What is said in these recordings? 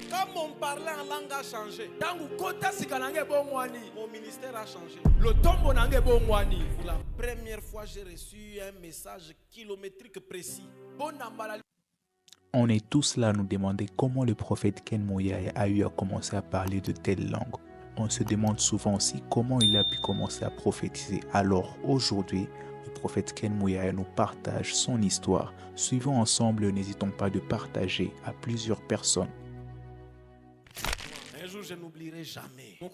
Quand mon parler en langue a changé, mon ministère a changé. Pour la première fois, j'ai reçu un message kilométrique précis. On est tous là à nous demander comment le prophète Ken Moyaye a eu à commencer à parler de telles langues. On se demande souvent aussi comment il a pu commencer à prophétiser. Alors aujourd'hui, le prophète Ken Moyaye nous partage son histoire. Suivons ensemble, n'hésitons pas de partager à plusieurs personnes. Un jour, je n'oublierai jamais. Un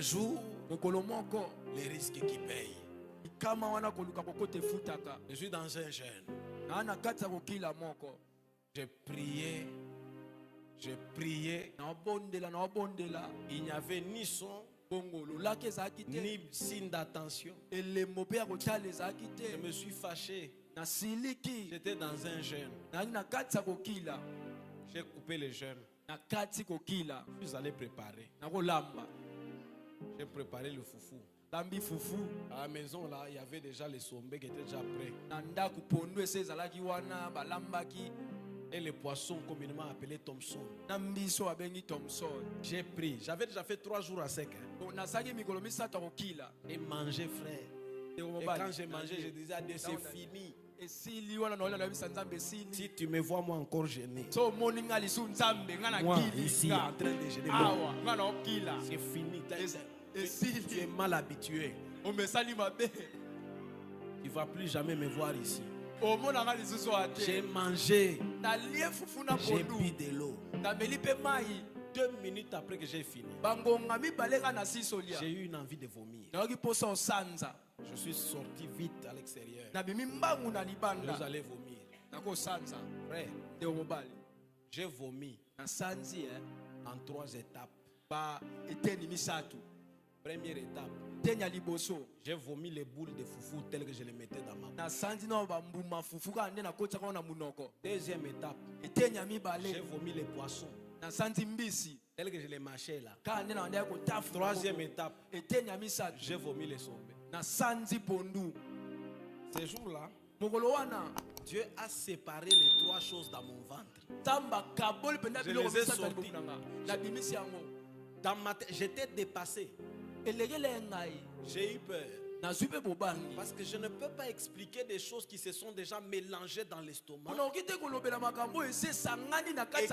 jour, les risques qui payent. Je suis dans un jeûne. J'ai prié. Il n'y avait ni son, ni signe d'attention. Je me suis fâché. J'étais dans un jeûne. J'ai coupé le jeûne. Je suis allé préparer. J'ai préparé le foufou. À la maison, là, il y avait déjà les sombés qui étaient déjà prêts. Et les poissons communément appelés Thompson. J'ai pris. J'avais déjà fait 3 jours à sec. Et mangé, frère. Et quand j'ai mangé, je disais à Dieu, c'est fini. Si tu me vois moi encore gêné, moi ici en train de gêner, c'est fini. Tu es mal habitué. Tu ne vas plus jamais me voir ici. J'ai mangé. J'ai bu de l'eau. 2 minutes après que j'ai fini, j'ai eu une envie de vomir. Je suis sorti vite à l'extérieur. Vous allez vomir. Frère, j'ai vomi en 3 étapes. Première étape, j'ai vomi les boules de foufou telles que je les mettais dans ma bouche. Deuxième étape, j'ai vomi les poissons tels que je les mâchais là. Troisième étape, j'ai vomi les sombés. Ces jours-là, Dieu a séparé les 3 choses dans mon ventre. Je les ai sortis. Dans ma tête, j'étais dépassé. J'ai eu peur. Parce que je ne peux pas expliquer des choses qui se sont déjà mélangées dans l'estomac et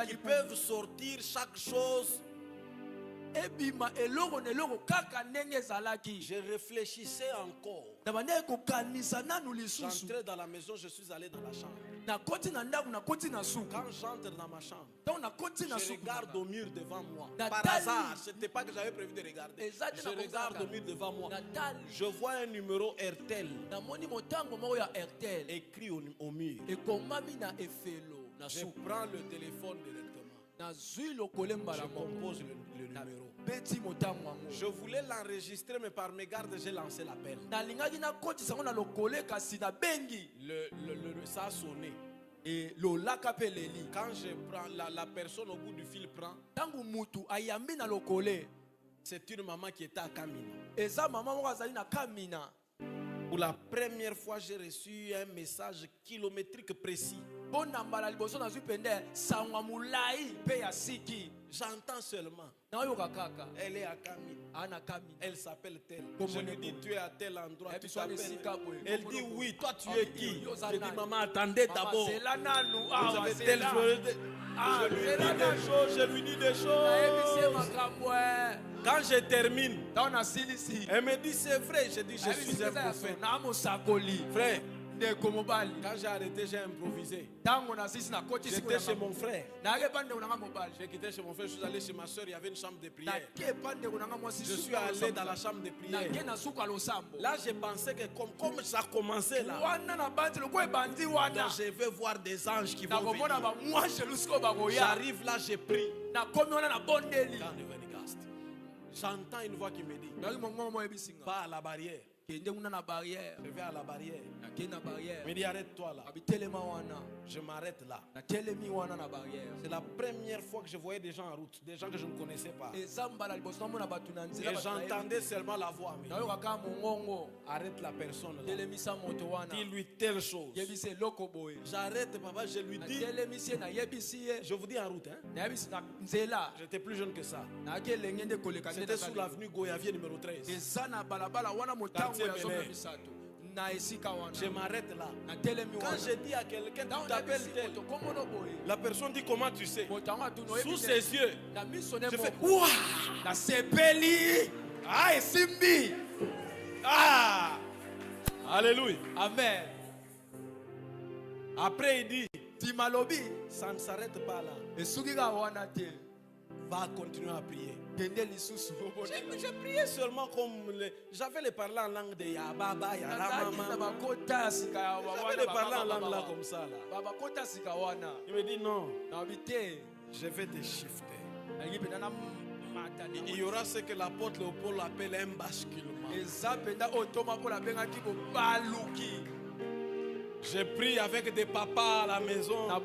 qui peuvent sortir chaque chose. Je réfléchissais encore. J'entrais dans la maison, je suis allé dans la chambre. Quand j'entre dans ma chambre, je regarde au mur devant moi. Par hasard, ce n'était pas que j'avais prévu de regarder. Je regarde au mur devant moi. Je vois un numéro RTL écrit au mur. Je prends le téléphone directement. Je compose le numéro. Je voulais l'enregistrer, mais par mégarde, j'ai lancé l'appel. Ça a sonné. Quand je prends, la personne au bout du fil prend. C'est une maman qui était à Kamina. Pour la première fois, j'ai reçu un message kilométrique précis. J'entends seulement. Elle est à Kamina. Elle s'appelle telle. Je lui dis, tu es à tel endroit. Tu t'appelles. Elle dit, oui, toi tu es qui? Je dis, maman, attendez d'abord. Vous avez telle chose. Je lui dis des choses. Quand je termine, elle me dit, c'est vrai. Je dis, je suis un prophète. Frère, quand j'ai arrêté, j'ai improvisé. J'étais chez mon frère. J'ai quitté chez mon frère, je suis allé chez ma soeur, il y avait une chambre de prière. Je suis allé dans la chambre de prière. Là, j'ai pensé que comme ça commençait là, donc je vais voir des anges qui vont venir. J'arrive là, j'ai pris. J'entends une voix qui me dit, pas à la barrière. Je vais à la barrière. Il me dit arrête-toi là. Je m'arrête là. C'est la première fois que je voyais des gens en route, des gens que je ne connaissais pas. Et j'entendais seulement la voix. Arrête la personne là. Dis-lui telle chose. J'arrête papa, je lui dis. Je vous dis en route. Hein? J'étais plus jeune que ça. C'était sous l'avenue Goyavier numéro 13. Je m'arrête là. Quand je dis à quelqu'un, tu t'appelles tel, la personne dit comment tu sais. Sous ses yeux, je fais ouah. Ah, alléluia. Amen. Après il dit, ça ne s'arrête pas là. Va continuer à prier. J'ai prié seulement comme j'avais les parler en langue de Yababa, Yaramama. J'avais les parler en langue là comme ça là. Il me dit non, je vais te shifter. Il y aura ce que l'apôtre Léopold appelle un basculement. J'ai pris avec des papas à la maison. Un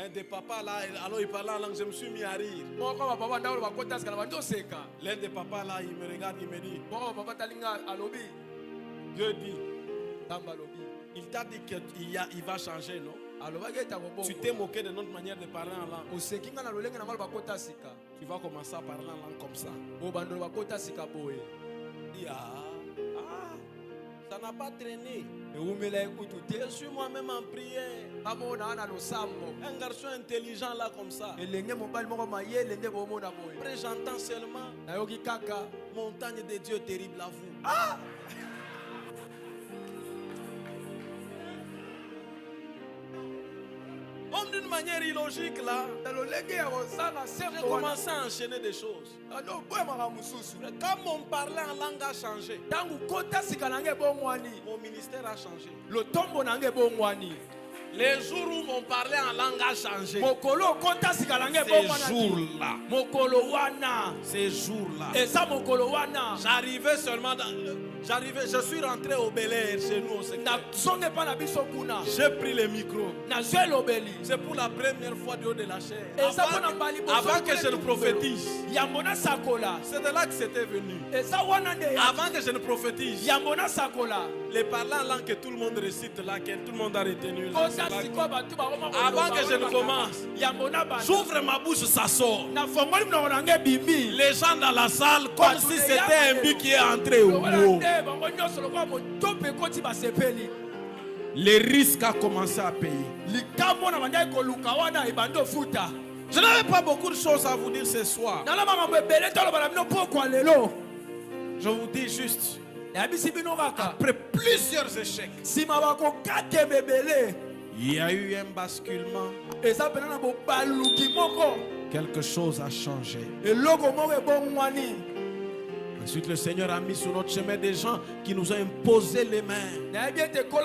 des papas là, alors il parlait en langue, je me suis mis à rire. L'un des papas là, il me regarde, il me dit, Dieu dit, il t'a dit qu'il va changer, non? Tu t'es moqué de notre manière de parler en langue. Tu vas commencer à parler en langue comme ça. Ça n'a pas traîné. Je suis moi-même en prière. Un garçon intelligent là comme ça. Après j'entends seulement montagne de Dieu terrible à vous. Ah! Comme d'une manière illogique là, j'ai commencé à enchaîner des choses. Quand mon parler en langue a changé, mon ministère a changé. Les jours où mon parler en langue a changé, ces jours-là, j'arrivais seulement je suis rentré au Bel Air chez nous au secteur. J'ai pris le micro. C'est pour la première fois du haut de la chair. Avant que je ne prophétise. C'est de là que c'était venu. Avant que je ne prophétise. Les parlants en langue que tout le monde récite là, que tout le monde a retenu là, avant que je ne commence, j'ouvre ma bouche, ça sort. Les gens dans la salle, comme si c'était un but qui est entré au mot. Les risques a commencé à payer. Je n'avais pas beaucoup de choses à vous dire ce soir. Je vous dis juste, après plusieurs échecs, il y a eu un basculement. Quelque chose a changé. Ensuite, le Seigneur a mis sur notre chemin des gens qui nous ont imposé les mains pour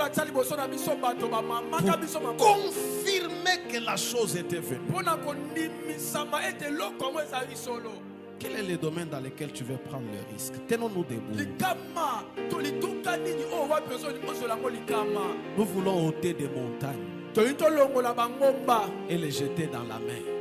confirmer que la chose était venue. Quel est le domaine dans lequel tu veux prendre le risque? Tenons-nous debout. Nous voulons ôter des montagnes et les jeter dans la mer.